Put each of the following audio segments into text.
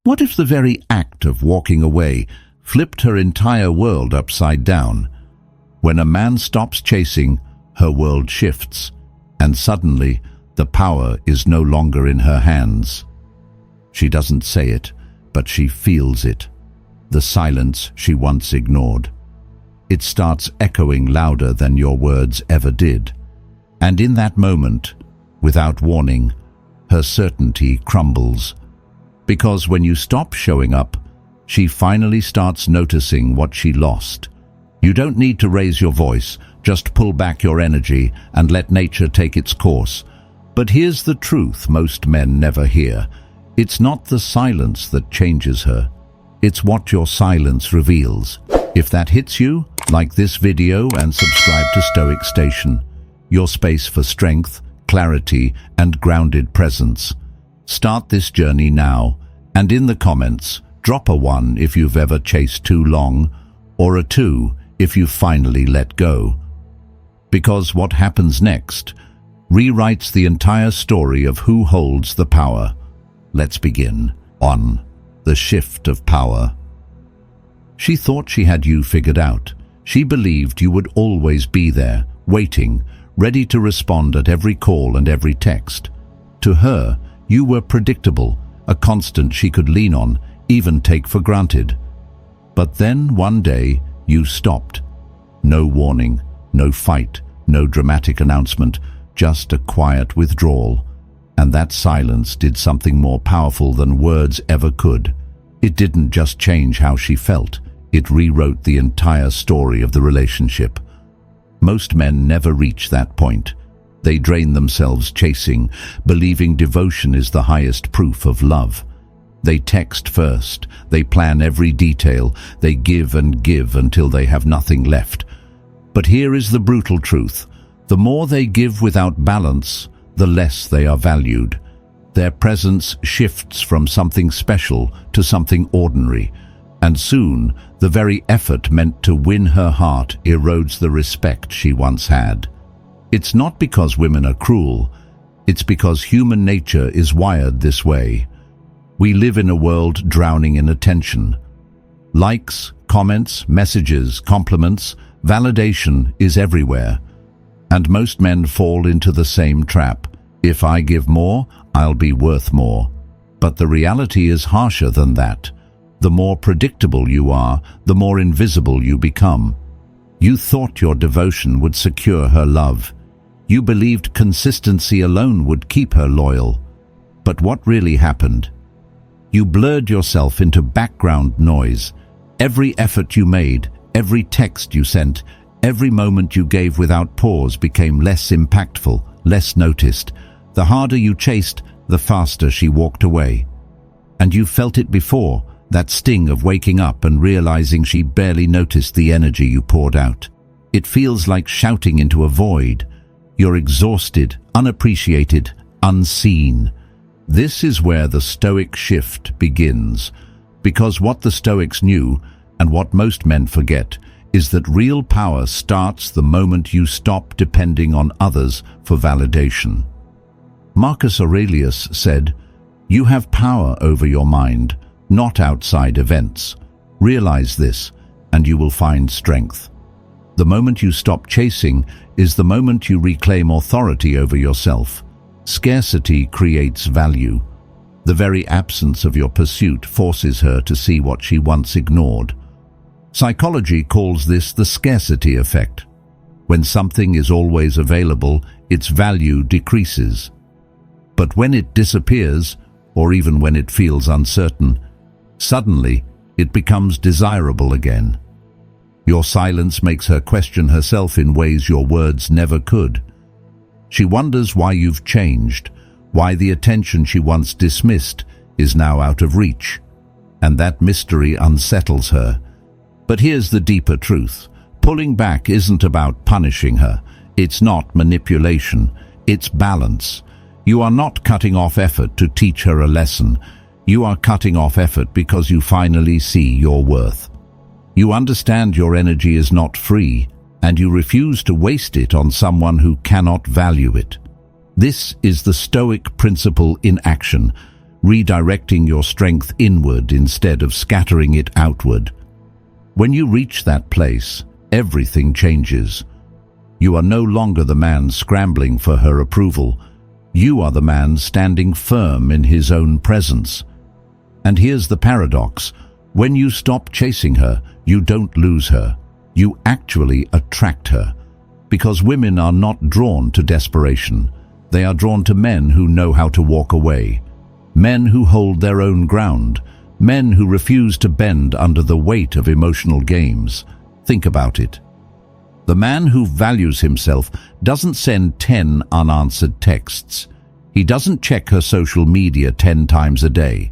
What if the very act of walking away flipped her entire world upside down? When a man stops chasing, her world shifts, and suddenly the power is no longer in her hands. She doesn't say it, but she feels it. The silence she once ignored. It starts echoing louder than your words ever did. And in that moment, without warning, her certainty crumbles. Because when you stop showing up, she finally starts noticing what she lost. You don't need to raise your voice, just pull back your energy and let nature take its course. But here's the truth most men never hear. It's not the silence that changes her. It's what your silence reveals. If that hits you, like this video and subscribe to Stoic Station, your space for strength, clarity, and grounded presence. Start this journey now, and in the comments, drop a 1 if you've ever chased too long, or a 2 if you finally let go. Because what happens next rewrites the entire story of who holds the power. Let's begin. 1. The shift of power. She thought she had you figured out. She believed you would always be there, waiting, ready to respond at every call and every text. To her, you were predictable, a constant she could lean on, even take for granted. But then, one day, you stopped. No warning, no fight, no dramatic announcement, just a quiet withdrawal. And that silence did something more powerful than words ever could. It didn't just change how she felt, it rewrote the entire story of the relationship. Most men never reach that point. They drain themselves chasing, believing devotion is the highest proof of love. They text first, they plan every detail, they give and give until they have nothing left. But here is the brutal truth. The more they give without balance, the less they are valued. Their presence shifts from something special to something ordinary, and soon the very effort meant to win her heart erodes the respect she once had. It's not because women are cruel, it's because human nature is wired this way. We live in a world drowning in attention. Likes, comments, messages, compliments, validation is everywhere. And most men fall into the same trap. If I give more, I'll be worth more. But the reality is harsher than that. The more predictable you are, the more invisible you become. You thought your devotion would secure her love. You believed consistency alone would keep her loyal. But what really happened? You blurred yourself into background noise. Every effort you made, every text you sent, every moment you gave without pause became less impactful, less noticed. The harder you chased, the faster she walked away. And you felt it before, that sting of waking up and realizing she barely noticed the energy you poured out. It feels like shouting into a void. You're exhausted, unappreciated, unseen. This is where the Stoic shift begins. Because what the Stoics knew, and what most men forget, is that real power starts the moment you stop depending on others for validation. Marcus Aurelius said, "You have power over your mind, not outside events. Realize this, and you will find strength." The moment you stop chasing is the moment you reclaim authority over yourself. Scarcity creates value. The very absence of your pursuit forces her to see what she once ignored. Psychology calls this the scarcity effect. When something is always available, its value decreases. But when it disappears, or even when it feels uncertain, suddenly it becomes desirable again. Your silence makes her question herself in ways your words never could. She wonders why you've changed, why the attention she once dismissed is now out of reach. And that mystery unsettles her. But here's the deeper truth. Pulling back isn't about punishing her. It's not manipulation. It's balance. You are not cutting off effort to teach her a lesson. You are cutting off effort because you finally see your worth. You understand your energy is not free, and you refuse to waste it on someone who cannot value it. This is the Stoic principle in action. redirecting your strength inward instead of scattering it outward. When you reach that place, everything changes. You are no longer the man scrambling for her approval. You are the man standing firm in his own presence. And here's the paradox. When you stop chasing her, you don't lose her. You actually attract her. Because women are not drawn to desperation. They are drawn to men who know how to walk away. Men who hold their own ground. Men who refuse to bend under the weight of emotional games. Think about it. The man who values himself doesn't send 10 unanswered texts. He doesn't check her social media 10 times a day.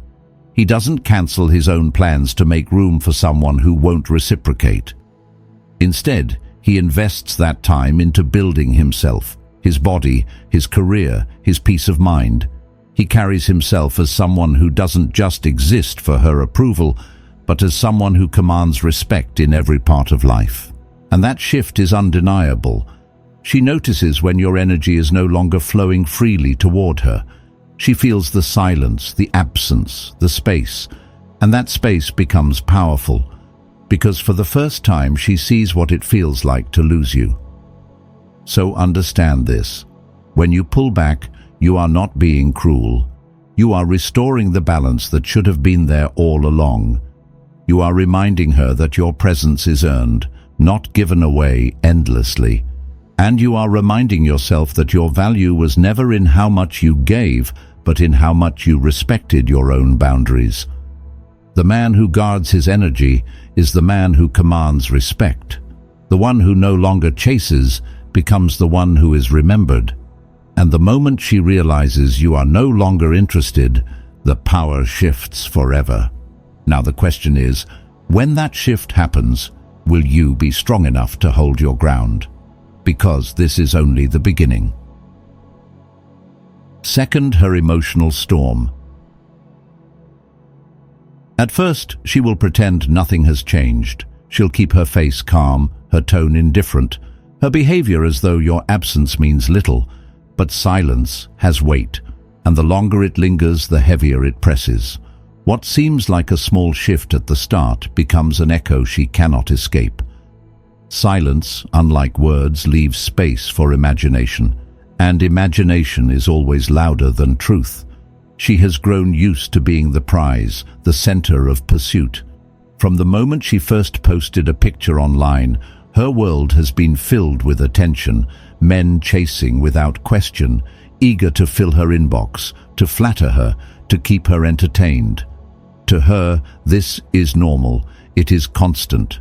He doesn't cancel his own plans to make room for someone who won't reciprocate. Instead, he invests that time into building himself, his body, his career, his peace of mind. He carries himself as someone who doesn't just exist for her approval, but as someone who commands respect in every part of life. And that shift is undeniable. She notices when your energy is no longer flowing freely toward her. She feels the silence, the absence, the space, and that space becomes powerful, because for the first time she sees what it feels like to lose you. So understand this. When you pull back, you are not being cruel. You are restoring the balance that should have been there all along. You are reminding her that your presence is earned, not given away endlessly. And you are reminding yourself that your value was never in how much you gave, but in how much you respected your own boundaries. The man who guards his energy is the man who commands respect. The one who no longer chases becomes the one who is remembered. And the moment she realizes you are no longer interested, the power shifts forever. Now the question is, when that shift happens, will you be strong enough to hold your ground? Because this is only the beginning. Second, her emotional storm. At first, she will pretend nothing has changed. She'll keep her face calm, her tone indifferent, her behavior as though your absence means little. But silence has weight, and the longer it lingers, the heavier it presses. What seems like a small shift at the start becomes an echo she cannot escape. Silence, unlike words, leaves space for imagination, and imagination is always louder than truth. She has grown used to being the prize, the center of pursuit. From the moment she first posted a picture online, her world has been filled with attention, men chasing without question, eager to fill her inbox, to flatter her, to keep her entertained. To her, this is normal, it is constant.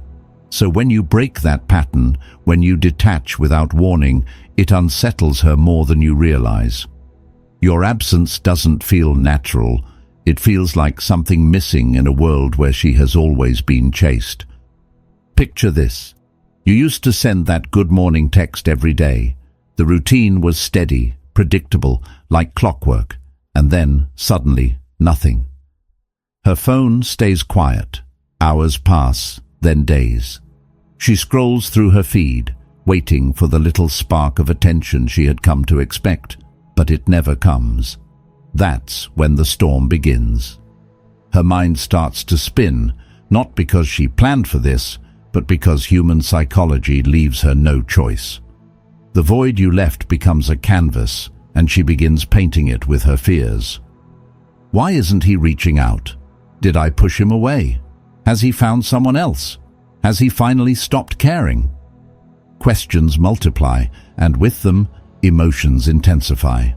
So when you break that pattern, when you detach without warning, it unsettles her more than you realize. Your absence doesn't feel natural. It feels like something missing in a world where she has always been chased. Picture this. You used to send that good morning text every day. The routine was steady, predictable, like clockwork. And then, suddenly, nothing. Her phone stays quiet. Hours pass, then days. She scrolls through her feed, waiting for the little spark of attention she had come to expect, but it never comes. That's when the storm begins. Her mind starts to spin, not because she planned for this, but because human psychology leaves her no choice. The void you left becomes a canvas, and she begins painting it with her fears. Why isn't he reaching out? Did I push him away? Has he found someone else? Has he finally stopped caring? Questions multiply, and with them, emotions intensify.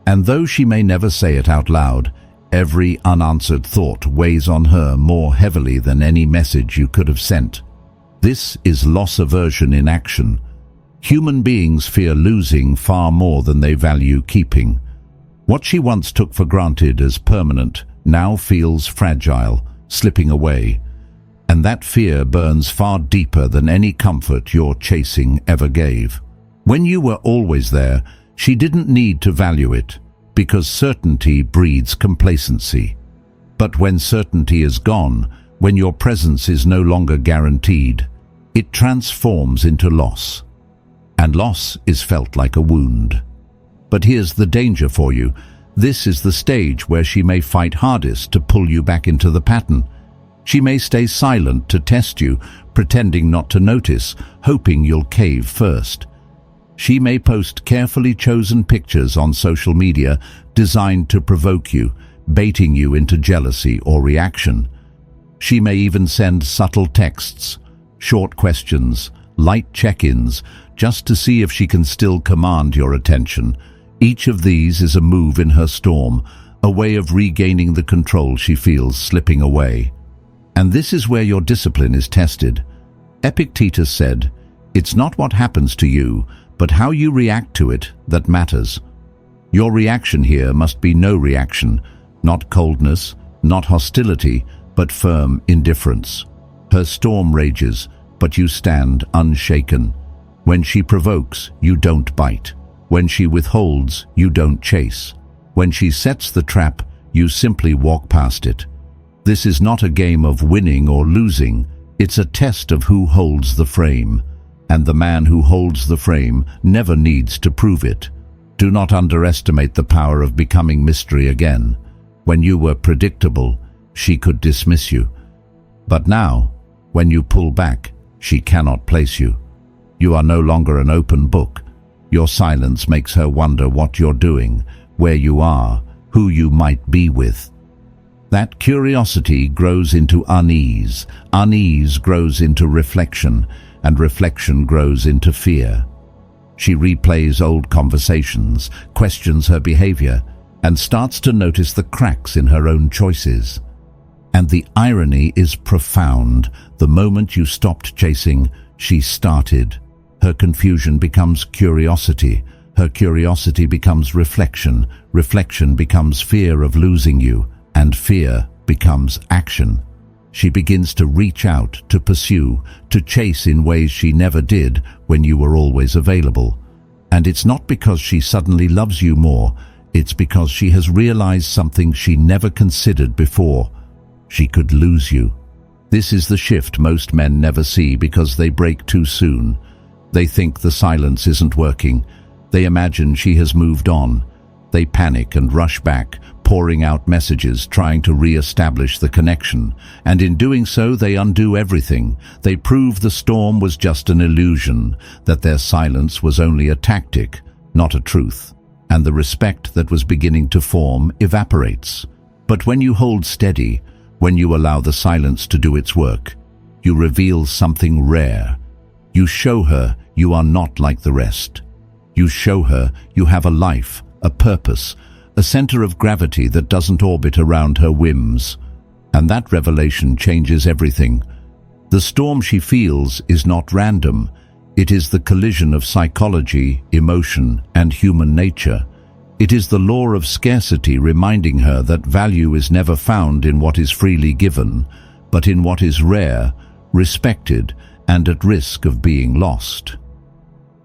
And though she may never say it out loud, every unanswered thought weighs on her more heavily than any message you could have sent. This is loss aversion in action. Human beings fear losing far more than they value keeping. What she once took for granted as permanent now feels fragile, slipping away. And that fear burns far deeper than any comfort your chasing ever gave. When you were always there, she didn't need to value it, because certainty breeds complacency. But when certainty is gone, when your presence is no longer guaranteed, it transforms into loss. And loss is felt like a wound. But here's the danger for you. This is the stage where she may fight hardest to pull you back into the pattern. She may stay silent to test you, pretending not to notice, hoping you'll cave first. She may post carefully chosen pictures on social media designed to provoke you, baiting you into jealousy or reaction. She may even send subtle texts, short questions, light check-ins, just to see if she can still command your attention. Each of these is a move in her storm, a way of regaining the control she feels slipping away. And this is where your discipline is tested. Epictetus said, "It's not what happens to you, but how you react to it that matters." Your reaction here must be no reaction, not coldness, not hostility, but firm indifference. Her storm rages, but you stand unshaken. When she provokes, you don't bite. When she withholds, you don't chase. When she sets the trap, you simply walk past it. This is not a game of winning or losing. It's a test of who holds the frame. And the man who holds the frame never needs to prove it. Do not underestimate the power of becoming mystery again. When you were predictable, she could dismiss you. But now, when you pull back, she cannot place you. You are no longer an open book. Your silence makes her wonder what you're doing, where you are, who you might be with. That curiosity grows into unease. Unease grows into reflection, and reflection grows into fear. She replays old conversations, questions her behavior, and starts to notice the cracks in her own choices. And the irony is profound. The moment you stopped chasing, she started. Her confusion becomes curiosity. Her curiosity becomes reflection. Reflection becomes fear of losing you, and fear becomes action. She begins to reach out, to pursue, to chase in ways she never did when you were always available. And it's not because she suddenly loves you more, it's because she has realized something she never considered before. She could lose you. This is the shift most men never see because they break too soon. They think the silence isn't working. They imagine she has moved on. They panic and rush back, pouring out messages, trying to re-establish the connection. And in doing so, they undo everything. They prove the storm was just an illusion, that their silence was only a tactic, not a truth. And the respect that was beginning to form evaporates. But when you hold steady, when you allow the silence to do its work, you reveal something rare. You show her you are not like the rest. You show her you have a life, a purpose, a center of gravity that doesn't orbit around her whims. And that revelation changes everything. The storm she feels is not random. It is the collision of psychology, emotion, and human nature. It is the law of scarcity reminding her that value is never found in what is freely given, but in what is rare, respected, and at risk of being lost.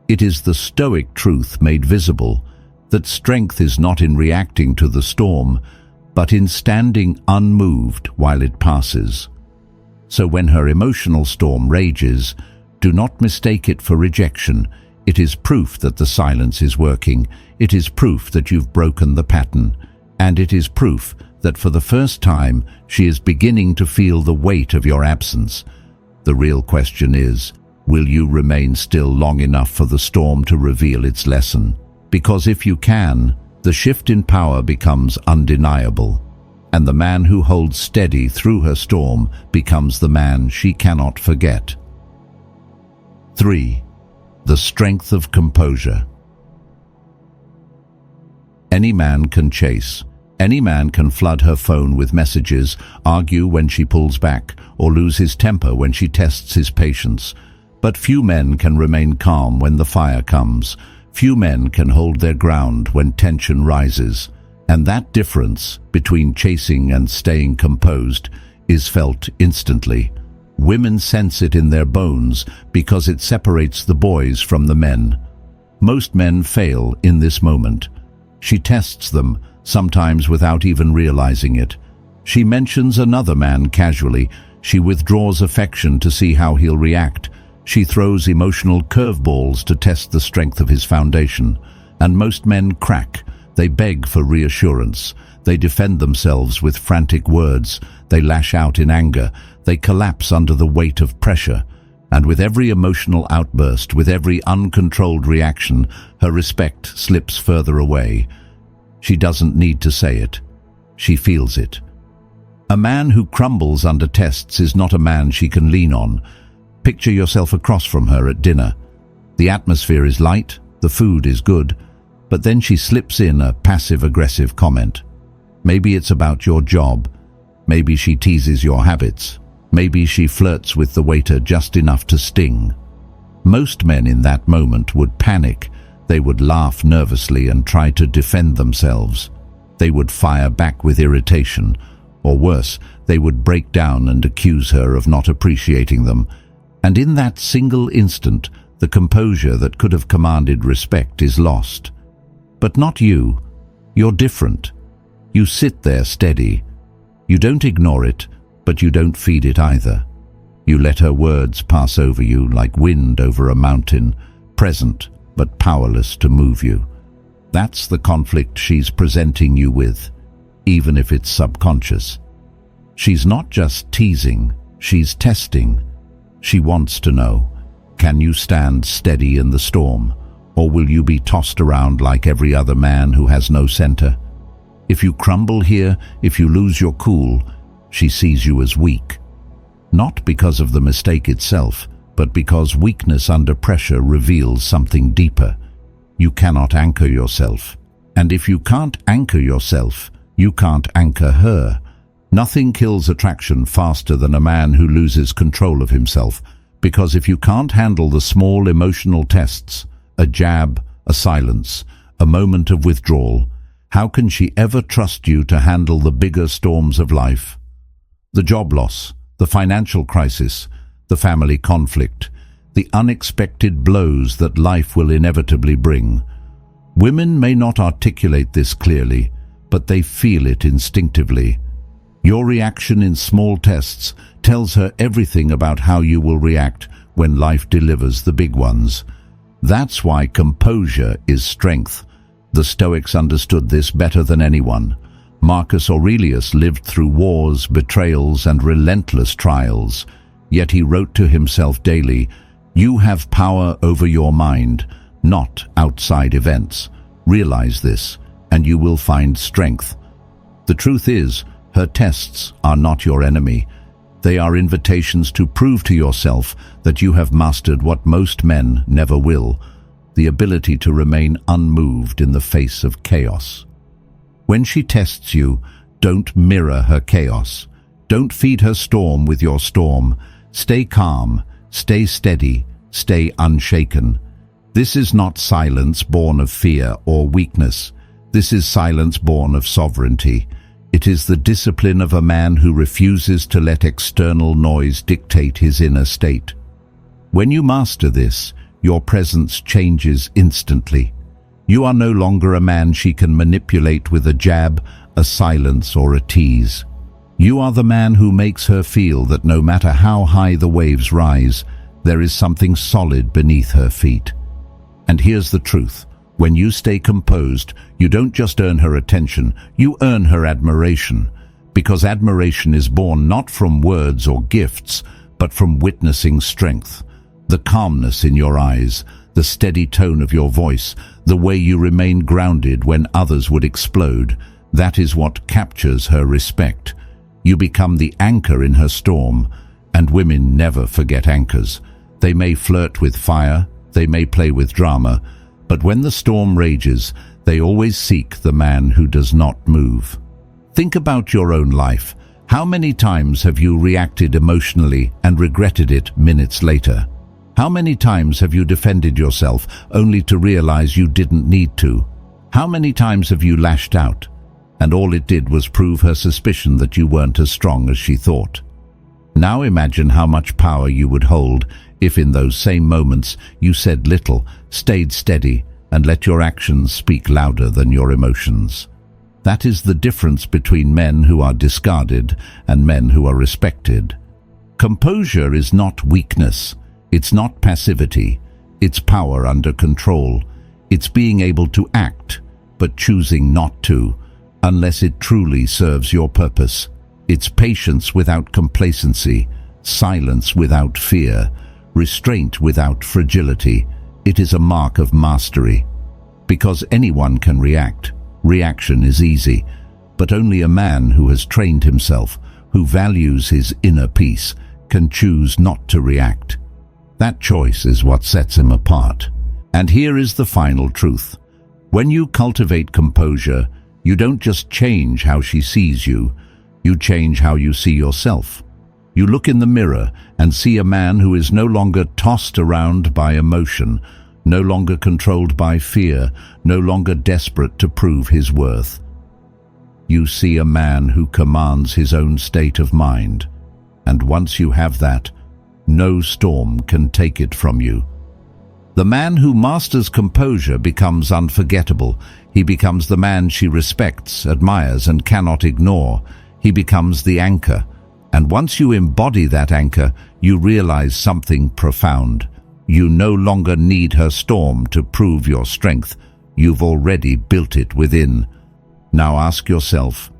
It is the Stoic truth made visible, that strength is not in reacting to the storm, but in standing unmoved while it passes. So when her emotional storm rages, do not mistake it for rejection. It is proof that the silence is working. It is proof that you've broken the pattern. And it is proof that for the first time she is beginning to feel the weight of your absence. The real question is, will you remain still long enough for the storm to reveal its lesson? Because if you can, the shift in power becomes undeniable, and the man who holds steady through her storm becomes the man she cannot forget. 3. The strength of composure. Any man can chase. Any man can flood her phone with messages, argue when she pulls back, or lose his temper when she tests his patience. But few men can remain calm when the fire comes. Few men can hold their ground when tension rises. And that difference between chasing and staying composed is felt instantly. Women sense it in their bones because it separates the boys from the men. Most men fail in this moment. She tests them, sometimes without even realizing it. She mentions another man casually. She withdraws affection to see how he'll react. She throws emotional curveballs to test the strength of his foundation. And most men crack. They beg for reassurance. They defend themselves with frantic words. They lash out in anger. They collapse under the weight of pressure. And with every emotional outburst, with every uncontrolled reaction, her respect slips further away. She doesn't need to say it. She feels it. A man who crumbles under tests is not a man she can lean on. Picture yourself across from her at dinner. The atmosphere is light, the food is good, but then she slips in a passive-aggressive comment. Maybe it's about your job. Maybe she teases your habits. Maybe she flirts with the waiter just enough to sting. Most men in that moment would panic. They would laugh nervously and try to defend themselves. They would fire back with irritation, or worse, they would break down and accuse her of not appreciating them. And in that single instant, the composure that could have commanded respect is lost. But not you. You're different. You sit there steady. You don't ignore it, but you don't feed it either. You let her words pass over you like wind over a mountain, present but powerless to move you. That's the conflict she's presenting you with, even if it's subconscious. She's not just teasing, she's testing. She wants to know, can you stand steady in the storm, or will you be tossed around like every other man who has no center? If you crumble here, if you lose your cool, she sees you as weak. Not because of the mistake itself, but because weakness under pressure reveals something deeper. You cannot anchor yourself. And if you can't anchor yourself, you can't anchor her. Nothing kills attraction faster than a man who loses control of himself, because if you can't handle the small emotional tests, a jab, a silence, a moment of withdrawal, how can she ever trust you to handle the bigger storms of life? The job loss, the financial crisis, the family conflict, the unexpected blows that life will inevitably bring. Women may not articulate this clearly, but they feel it instinctively. Your reaction in small tests tells her everything about how you will react when life delivers the big ones. That's why composure is strength. The Stoics understood this better than anyone. Marcus Aurelius lived through wars, betrayals, and relentless trials. Yet he wrote to himself daily, "You have power over your mind, not outside events. Realize this, and you will find strength." The truth is, her tests are not your enemy. They are invitations to prove to yourself that you have mastered what most men never will, the ability to remain unmoved in the face of chaos. When she tests you, don't mirror her chaos. Don't feed her storm with your storm. Stay calm, stay steady, stay unshaken. This is not silence born of fear or weakness. This is silence born of sovereignty. It is the discipline of a man who refuses to let external noise dictate his inner state. When you master this, your presence changes instantly. You are no longer a man she can manipulate with a jab, a silence, or a tease. You are the man who makes her feel that no matter how high the waves rise, there is something solid beneath her feet. And here's the truth. When you stay composed, you don't just earn her attention, you earn her admiration. Because admiration is born not from words or gifts, but from witnessing strength. The calmness in your eyes, the steady tone of your voice, the way you remain grounded when others would explode, that is what captures her respect. You become the anchor in her storm, and women never forget anchors. They may flirt with fire, they may play with drama, but when the storm rages, they always seek the man who does not move. Think about your own life. How many times have you reacted emotionally and regretted it minutes later? How many times have you defended yourself only to realize you didn't need to? How many times have you lashed out, and all it did was prove her suspicion that you weren't as strong as she thought? Now imagine how much power you would hold if in those same moments you said little, stayed steady, and let your actions speak louder than your emotions. That is the difference between men who are discarded and men who are respected. Composure is not weakness. It's not passivity. It's power under control. It's being able to act, but choosing not to, unless it truly serves your purpose. It's patience without complacency, silence without fear, restraint without fragility. It is a mark of mastery. Because anyone can react, reaction is easy, but only a man who has trained himself, who values his inner peace, can choose not to react. That choice is what sets him apart. And here is the final truth. When you cultivate composure, you don't just change how she sees you, you change how you see yourself. You look in the mirror and see a man who is no longer tossed around by emotion, no longer controlled by fear, no longer desperate to prove his worth. You see a man who commands his own state of mind, and once you have that, no storm can take it from you. The man who masters composure becomes unforgettable. He becomes the man she respects, admires, and cannot ignore. He becomes the anchor. And once you embody that anchor, you realize something profound. You no longer need her storm to prove your strength. You've already built it within. Now ask yourself,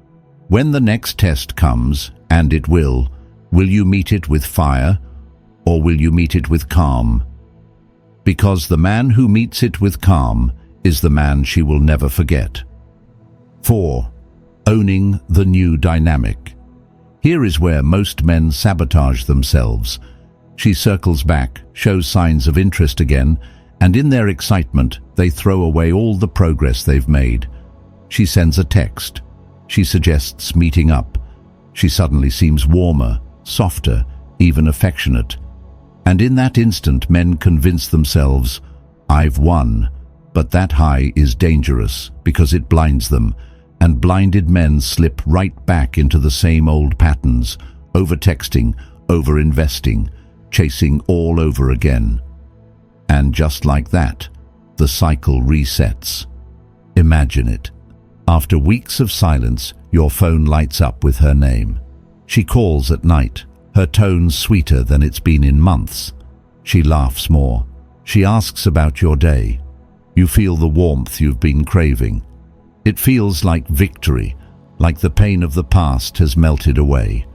when the next test comes, and it will you meet it with fire, or will you meet it with calm? Because the man who meets it with calm is the man she will never forget. 4. Owning the new dynamic. Here is where most men sabotage themselves. She circles back, shows signs of interest again, and in their excitement, they throw away all the progress they've made. She sends a text. She suggests meeting up. She suddenly seems warmer, softer, even affectionate. And in that instant, men convince themselves, I've won. But that high is dangerous because it blinds them, and blinded men slip right back into the same old patterns, over-texting, over-investing, chasing all over again. And just like that, the cycle resets. Imagine it. After weeks of silence, your phone lights up with her name. She calls at night, her tone sweeter than it's been in months. She laughs more. She asks about your day. You feel the warmth you've been craving. It feels like victory, like the pain of the past has melted away.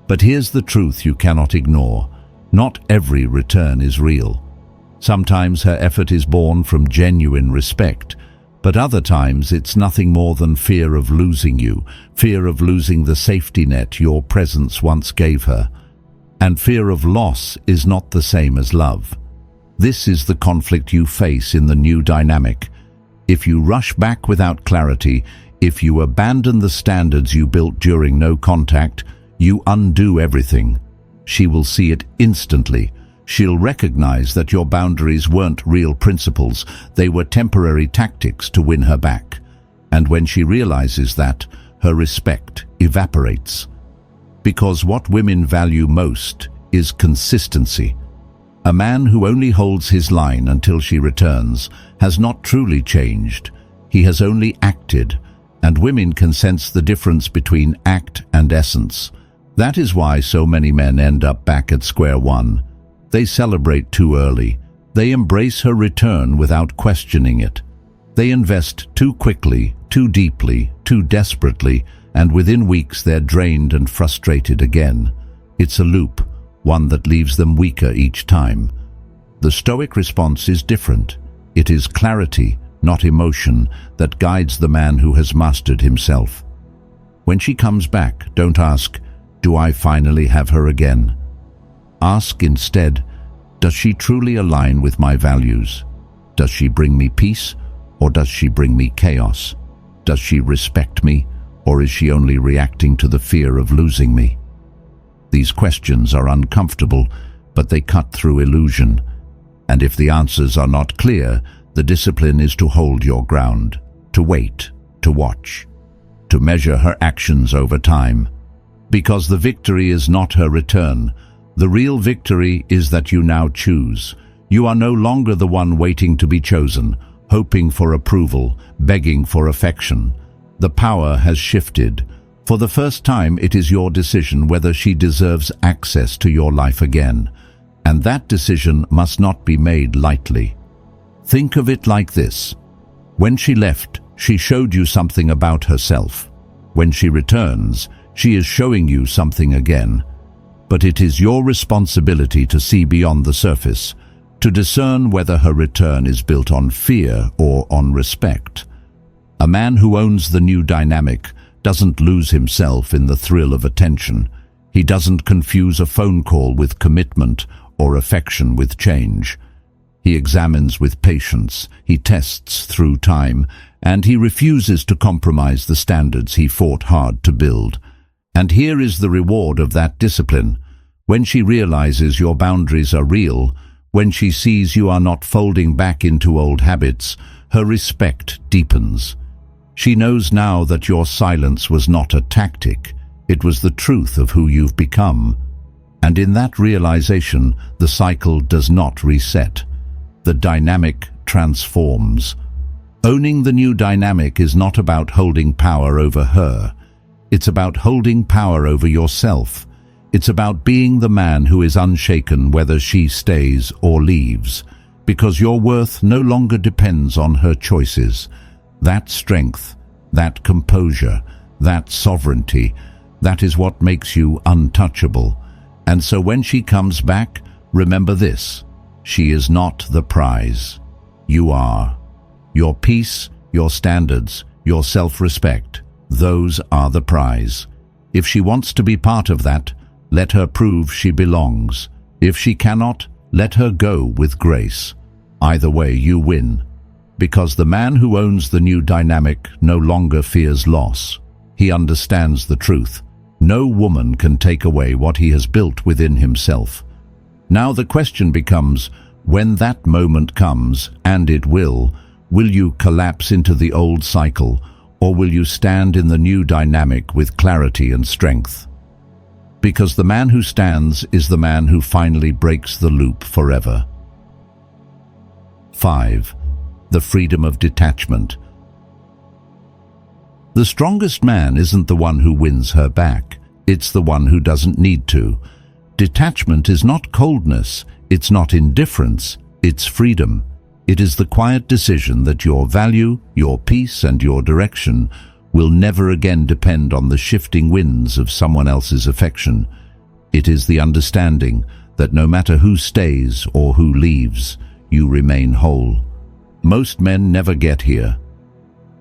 But here's the truth you cannot ignore. Not every return is real. Sometimes her effort is born from genuine respect, but other times it's nothing more than fear of losing you, fear of losing the safety net your presence once gave her. And fear of loss is not the same as love. This is the conflict you face in the new dynamic. If you rush back without clarity, if you abandon the standards you built during no contact, you undo everything. She will see it instantly. She'll recognize that your boundaries weren't real principles, they were temporary tactics to win her back. And when she realizes that, her respect evaporates. Because what women value most is consistency. A man who only holds his line until she returns has not truly changed. He has only acted, and women can sense the difference between act and essence. That is why so many men end up back at square one. They celebrate too early. They embrace her return without questioning it. They invest too quickly, too deeply, too desperately, and within weeks they're drained and frustrated again. It's a loop, one that leaves them weaker each time. The Stoic response is different. It is clarity, not emotion, that guides the man who has mastered himself. When she comes back, don't ask, "Do I finally have her again?" Ask instead, does she truly align with my values? Does she bring me peace, or does she bring me chaos? Does she respect me, or is she only reacting to the fear of losing me? These questions are uncomfortable, but they cut through illusion. And if the answers are not clear, the discipline is to hold your ground, to wait, to watch, to measure her actions over time. Because the victory is not her return. The real victory is that you now choose. You are no longer the one waiting to be chosen, hoping for approval, begging for affection. The power has shifted. For the first time, it is your decision whether she deserves access to your life again. And that decision must not be made lightly. Think of it like this. When she left, She showed you something about herself. When she returns, she is showing you something again. But it is your responsibility to see beyond the surface, to discern whether her return is built on fear or on respect. A man who owns the new dynamic doesn't lose himself in the thrill of attention. He doesn't confuse a phone call with commitment or affection with change. He examines with patience, he tests through time, and he refuses to compromise the standards he fought hard to build. And here is the reward of that discipline. When she realizes your boundaries are real, when she sees you are not folding back into old habits, her respect deepens. She knows now that your silence was not a tactic, it was the truth of who you've become. And in that realization, the cycle does not reset. The dynamic transforms. Owning the new dynamic is not about holding power over her. It's about holding power over yourself. It's about being the man who is unshaken whether she stays or leaves, because your worth no longer depends on her choices. That strength, that composure, that sovereignty, that is what makes you untouchable. And so when she comes back, remember this: she is not the prize. You are. Your peace, your standards, your self-respect, those are the prize. If she wants to be part of that, let her prove she belongs. If she cannot, let her go with grace. Either way, you win. Because the man who owns the new dynamic no longer fears loss. He understands the truth. No woman can take away what he has built within himself. Now the question becomes, when that moment comes, and it will you collapse into the old cycle, or will you stand in the new dynamic with clarity and strength? Because the man who stands is the man who finally breaks the loop forever. 5. The freedom of detachment. The strongest man isn't the one who wins her back, it's the one who doesn't need to. Detachment is not coldness, it's not indifference, it's freedom. It is the quiet decision that your value, your peace, and your direction will never again depend on the shifting winds of someone else's affection. It is the understanding that no matter who stays or who leaves, you remain whole. Most men never get here.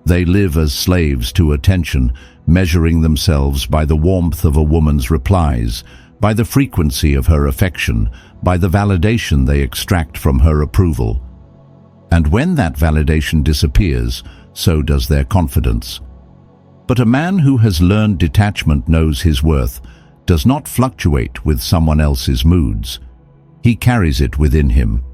They live as slaves to attention, measuring themselves by the warmth of a woman's replies, by the frequency of her affection, by the validation they extract from her approval. And when that validation disappears, so does their confidence. But a man who has learned detachment knows his worth, does not fluctuate with someone else's moods. He carries it within him.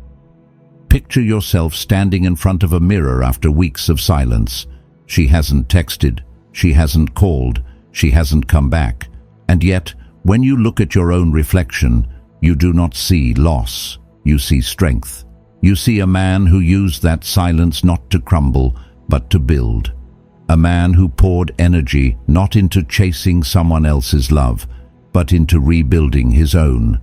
Picture yourself standing in front of a mirror after weeks of silence. She hasn't texted, she hasn't called, she hasn't come back. And yet, when you look at your own reflection, you do not see loss, you see strength. You see a man who used that silence not to crumble, but to build. A man who poured energy not into chasing someone else's love, but into rebuilding his own.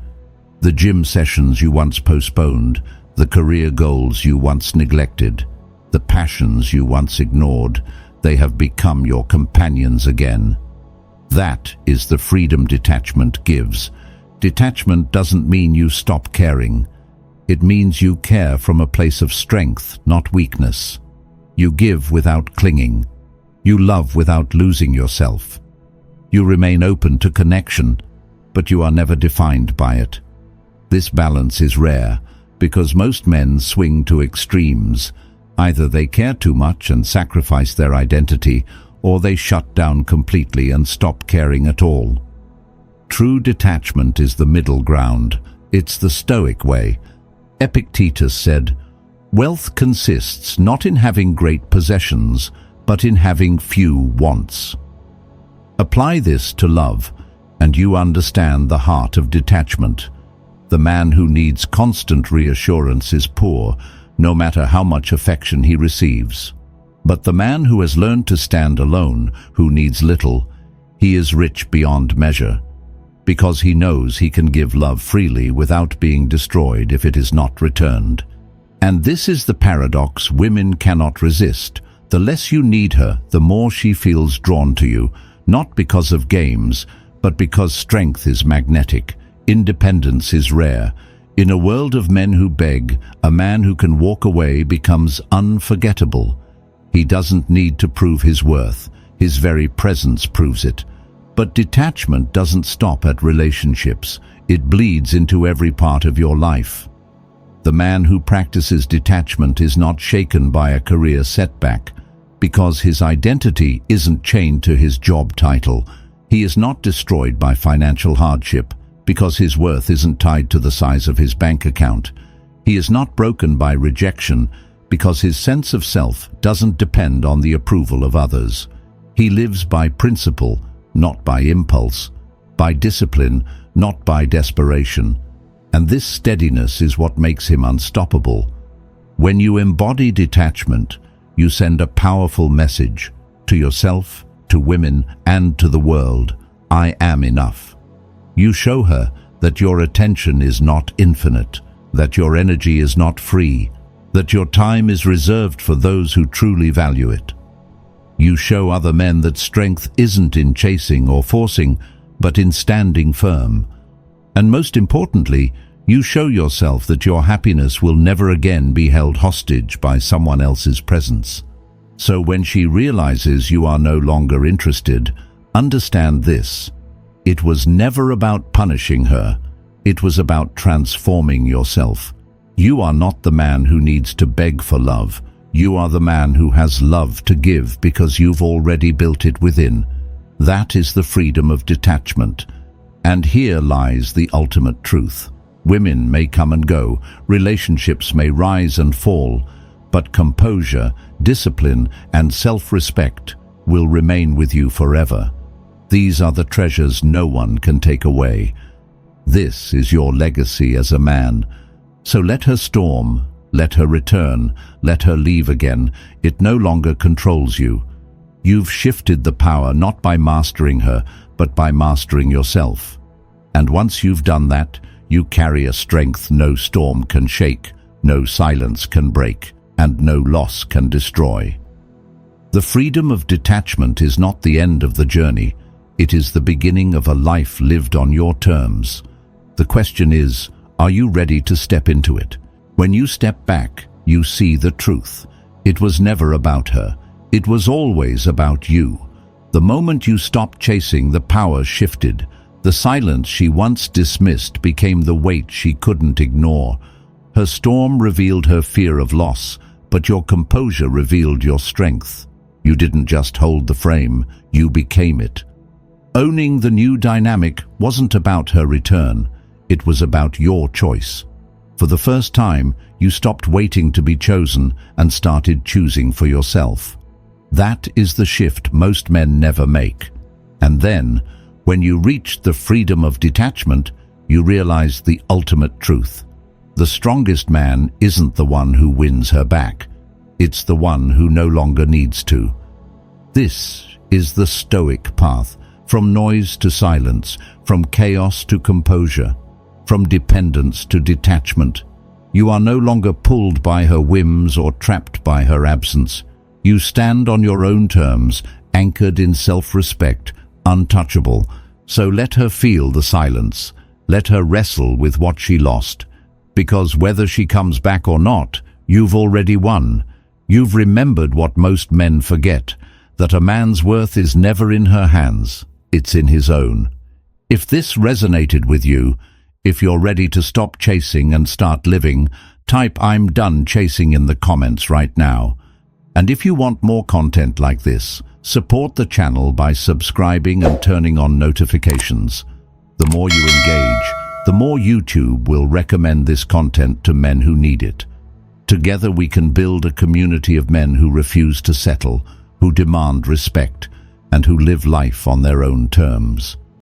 The gym sessions you once postponed, the career goals you once neglected, the passions you once ignored, they have become your companions again. That is the freedom detachment gives. Detachment doesn't mean you stop caring. It means you care from a place of strength, not weakness. You give without clinging. You love without losing yourself. You remain open to connection, but you are never defined by it. This balance is rare because most men swing to extremes. Either they care too much and sacrifice their identity, or they shut down completely and stop caring at all. True detachment is the middle ground. It's the Stoic way. Epictetus said, "Wealth consists not in having great possessions, but in having few wants." Apply this to love, and you understand the heart of detachment. The man who needs constant reassurance is poor, no matter how much affection he receives. But the man who has learned to stand alone, who needs little, he is rich beyond measure, because he knows he can give love freely without being destroyed if it is not returned. And this is the paradox women cannot resist. The less you need her, the more she feels drawn to you, not because of games, but because strength is magnetic, independence is rare. In a world of men who beg, a man who can walk away becomes unforgettable. He doesn't need to prove his worth. His very presence proves it. But detachment doesn't stop at relationships. It bleeds into every part of your life. The man who practices detachment is not shaken by a career setback, because his identity isn't chained to his job title. He is not destroyed by financial hardship, because his worth isn't tied to the size of his bank account. He is not broken by rejection, because his sense of self doesn't depend on the approval of others. He lives by principle, not by impulse, by discipline, not by desperation. And this steadiness is what makes him unstoppable. When you embody detachment, you send a powerful message to yourself, to women, and to the world. I am enough. You show her that your attention is not infinite, that your energy is not free, that your time is reserved for those who truly value it. You show other men that strength isn't in chasing or forcing, but in standing firm. And most importantly, you show yourself that your happiness will never again be held hostage by someone else's presence. So when she realizes you are no longer interested, understand this: it was never about punishing her. It was about transforming yourself. You are not the man who needs to beg for love. You are the man who has love to give because you've already built it within. That is the freedom of detachment. And here lies the ultimate truth. Women may come and go, relationships may rise and fall, but composure, discipline, and self-respect will remain with you forever. These are the treasures no one can take away. This is your legacy as a man. So let her storm, let her return, let her leave again. It no longer controls you. You've shifted the power not by mastering her, but by mastering yourself. And once you've done that, you carry a strength no storm can shake, no silence can break, and no loss can destroy. The freedom of detachment is not the end of the journey. It is the beginning of a life lived on your terms. The question is, are you ready to step into it? When you step back, you see the truth. It was never about her. It was always about you. The moment you stopped chasing, the power shifted. The silence she once dismissed became the weight she couldn't ignore. Her storm revealed her fear of loss, but your composure revealed your strength. You didn't just hold the frame, you became it. Owning the new dynamic wasn't about her return. It was about your choice. For the first time, you stopped waiting to be chosen and started choosing for yourself. That is the shift most men never make. And then, when you reached the freedom of detachment, you realized the ultimate truth. The strongest man isn't the one who wins her back. It's the one who no longer needs to. This is the Stoic path, from noise to silence, from chaos to composure, from dependence to detachment. You are no longer pulled by her whims or trapped by her absence. You stand on your own terms, anchored in self-respect, untouchable. So let her feel the silence. Let her wrestle with what she lost. Because whether she comes back or not, you've already won. You've remembered what most men forget, that a man's worth is never in her hands. It's in his own. If this resonated with you, if you're ready to stop chasing and start living, type "I'm done chasing" in the comments right now. And if you want more content like this, support the channel by subscribing and turning on notifications. The more you engage, the more YouTube will recommend this content to men who need it. Together we can build a community of men who refuse to settle, who demand respect, and who live life on their own terms.